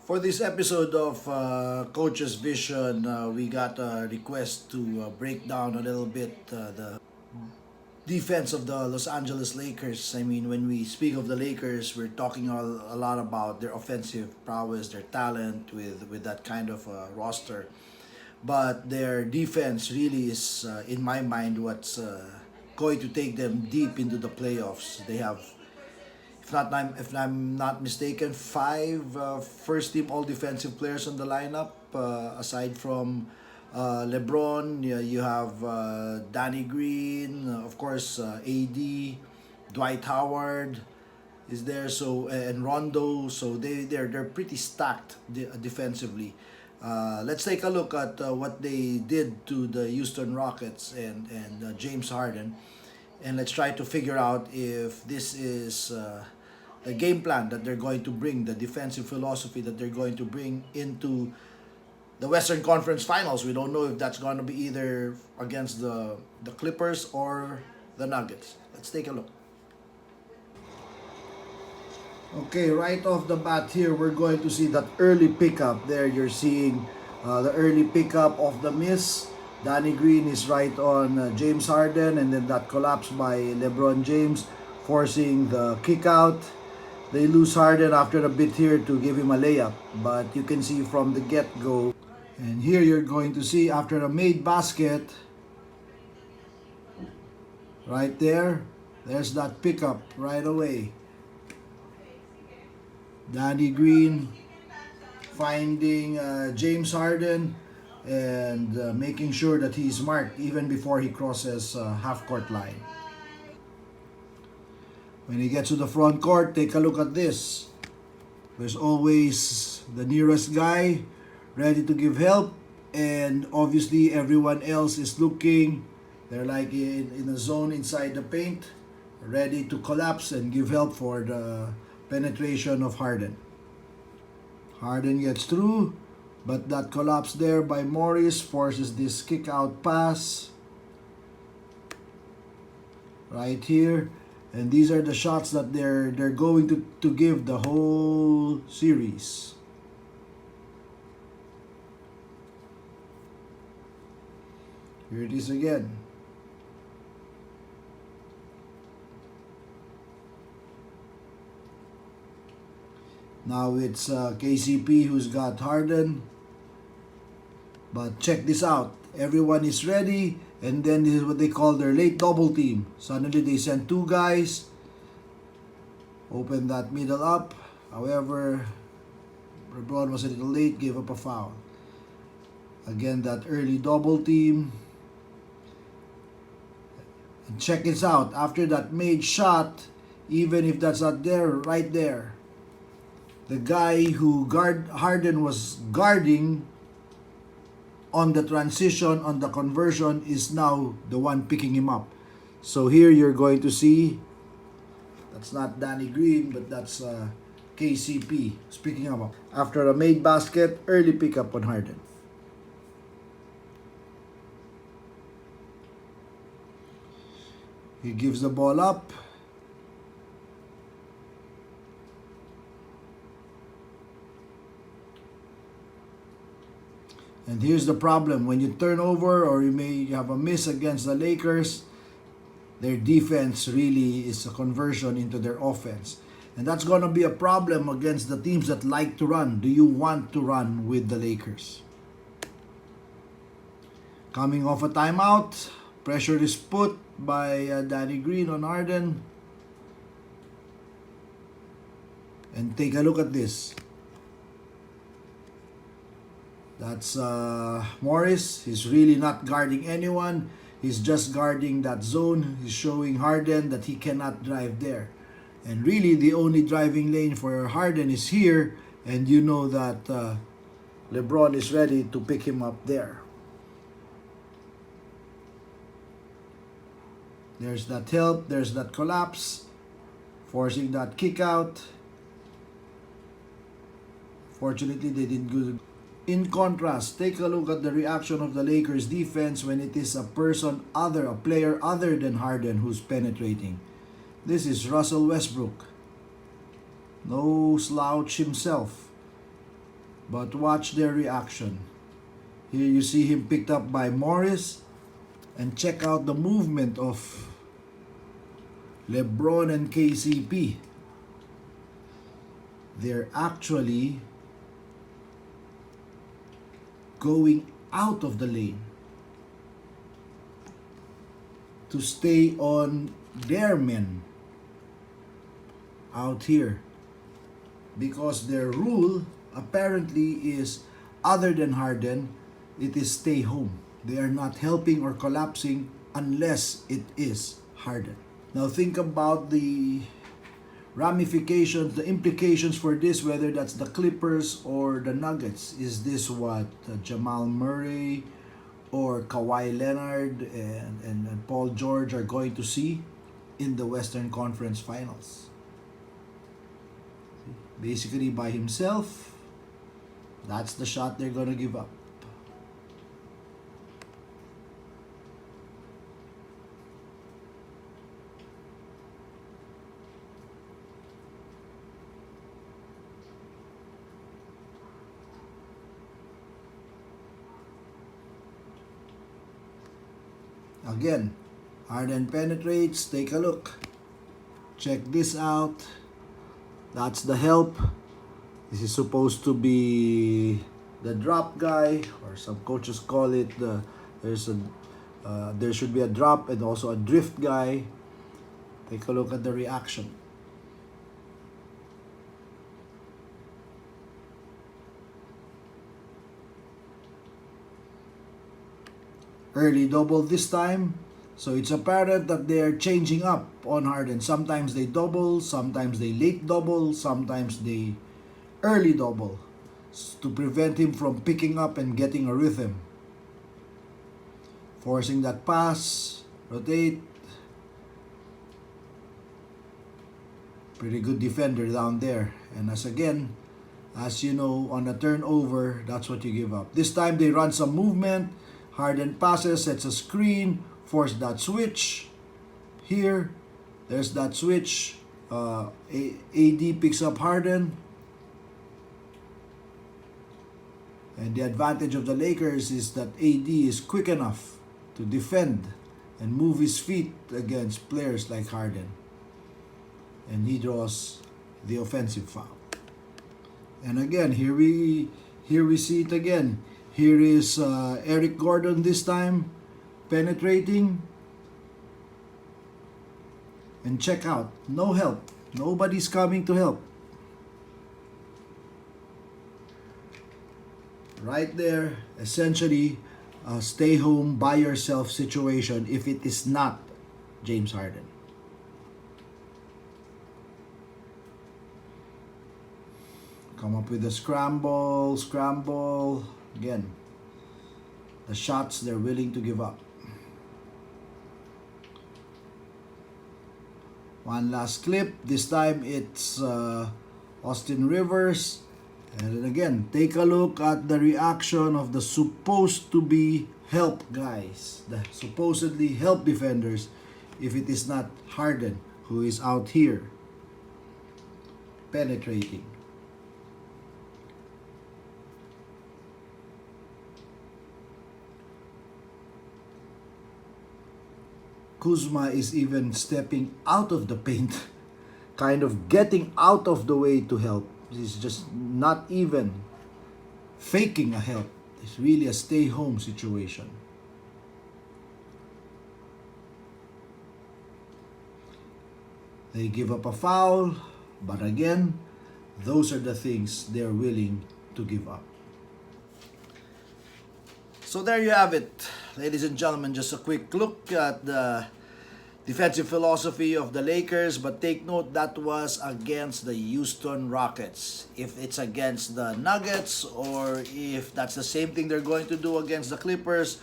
For this episode of Coach's Vision, we got a request to break down a little bit the defense of the Los Angeles Lakers. I mean, when we speak of the Lakers, we're talking a lot about their offensive prowess, their talent with that kind of roster. But their defense really is, in my mind, what's going to take them deep into the playoffs. They have, if I'm not mistaken, five first team all defensive players on the lineup. Aside from LeBron, you have Danny Green, of course, AD, Dwight Howard is there. So and Rondo. So they're pretty stacked defensively. Let's take a look at what they did to the Houston Rockets and James Harden, and let's try to figure out if this is the game plan that they're going to bring, the defensive philosophy that they're going to bring into the Western Conference Finals. We don't know if that's going to be either against the Clippers or the Nuggets. Let's take a look. Okay, right off the bat here, we're going to see that early pickup. There you're seeing the early pickup of the miss. Danny Green is right on James Harden, and then that collapse by LeBron James, forcing the kick out. They lose Harden after a bit here to give him a layup, but you can see from the get-go. And here you're going to see after a made basket, right there, there's that pickup right away. Danny Green finding James Harden and making sure that he's marked even before he crosses half-court line. When he gets to the front court, take a look at this. There's always the nearest guy ready to give help, and obviously everyone else is looking. They're like in a zone inside the paint, ready to collapse and give help for the penetration of Harden. Harden gets through, but that collapse there by Morris forces this kick out pass right here. And these are the shots that they're going to give the whole series. Here it is again. Now it's KCP who's got Harden. But check this out. Everyone is ready. And then this is what they call their late double team. Suddenly they send two guys. Open that middle up. However, LeBron was a little late, gave up a foul. Again, that early double team. And check this out. After that made shot, even if that's not there, right there, the guy who Harden was guarding on the transition, on the conversion, is now the one picking him up. So here you're going to see, that's not Danny Green, but that's KCP. Speaking of, after a made basket, early pickup on Harden. He gives the ball up. And here's the problem. When you turn over or you may have a miss against the Lakers, their defense really is a conversion into their offense. And that's going to be a problem against the teams that like to run. Do you want to run with the Lakers? Coming off a timeout, pressure is put by Danny Green on Harden. And take a look at this. That's Morris. He's really not guarding anyone. He's just guarding that zone. He's showing Harden that he cannot drive there. And really, the only driving lane for Harden is here. And you know that LeBron is ready to pick him up there. There's that help. There's that collapse. Forcing that kick out. Fortunately, they didn't go. In contrast, take a look at the reaction of the Lakers defense when it is a player other than Harden who's penetrating. This is Russell Westbrook. No slouch himself. But watch their reaction. Here you see him picked up by Morris. And check out the movement of LeBron and KCP. They're actually going out of the lane to stay on their men out here, because their rule apparently is, other than Harden, it is stay home. They are not helping or collapsing unless it is Harden. Now think about the ramifications, the implications for this, whether that's the Clippers or the Nuggets. Is this what Jamal Murray or Kawhi Leonard and Paul George are going to see in the Western Conference Finals? Basically by himself, that's the shot they're going to give up. Again, Harden penetrates. Take a look. Check this out. That's the help. This is supposed to be the drop guy, or some coaches call it there should be a drop and also a drift guy. Take a look at the reaction. Early double this time. So it's apparent that they're changing up on Harden. Sometimes they double, sometimes they late double, sometimes they early double to prevent him from picking up and getting a rhythm. Forcing that pass, rotate. Pretty good defender down there. And as you know, on a turnover, that's what you give up. This time they run some movement. Harden passes, sets a screen, force that switch. Here, there's that switch. AD picks up Harden. And the advantage of the Lakers is that AD is quick enough to defend and move his feet against players like Harden. And he draws the offensive foul. And again, here we see it again. Here is Eric Gordon this time, penetrating. And check out, no help. Nobody's coming to help. Right there, essentially, a stay home by yourself situation if it is not James Harden. Come up with a scramble. Again, the shots they're willing to give up. One last clip. This time it's Austin Rivers. And then again, take a look at the reaction of the supposed to be help guys. The supposedly help defenders, if it is not Harden who is out here penetrating. Kuzma is even stepping out of the paint, kind of getting out of the way to help. He's just not even faking a help. It's really a stay-home situation. They give up a foul, but again, those are the things they're willing to give up. So there you have it, ladies and gentlemen. Just a quick look at the defensive philosophy of the Lakers, but take note that was against the Houston Rockets. If it's against the Nuggets or if that's the same thing they're going to do against the Clippers,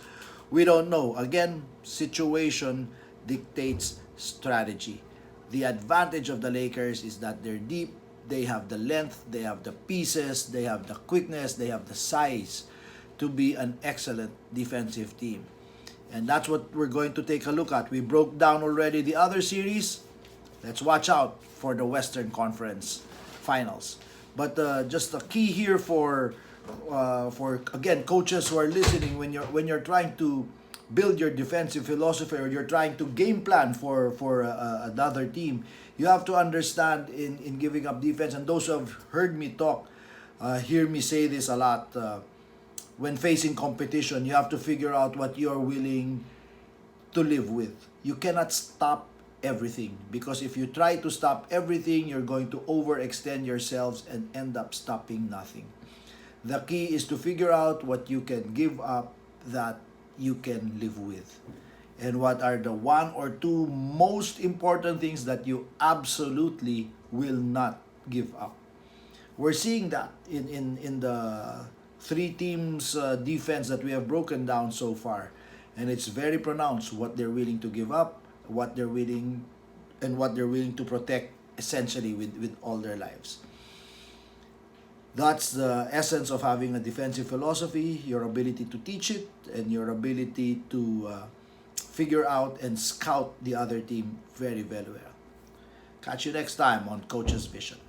we don't know. Again, situation dictates strategy. The advantage of the Lakers is that they're deep, they have the length, they have the pieces, they have the quickness, they have the size to be an excellent defensive team. And that's what we're going to take a look at. We broke down already the other series. Let's watch out for the Western Conference Finals. But just a key here for for again coaches who are listening, when you're trying to build your defensive philosophy, or you're trying to game plan for another team, you have to understand in giving up defense. And those who have heard me talk hear me say this a lot. When facing competition, you have to figure out what you're willing to live with. You cannot stop everything, because if you try to stop everything, you're going to overextend yourselves and end up stopping nothing. The key is to figure out what you can give up that you can live with. And what are the one or two most important things that you absolutely will not give up. We're seeing that in the three teams defense that we have broken down so far. And it's very pronounced what they're willing to give up, what they're willing to protect essentially with all their lives. That's the essence of having a defensive philosophy, your ability to teach it, and your ability to figure out and scout the other team very, very well. Catch you next time on Coach's Vision.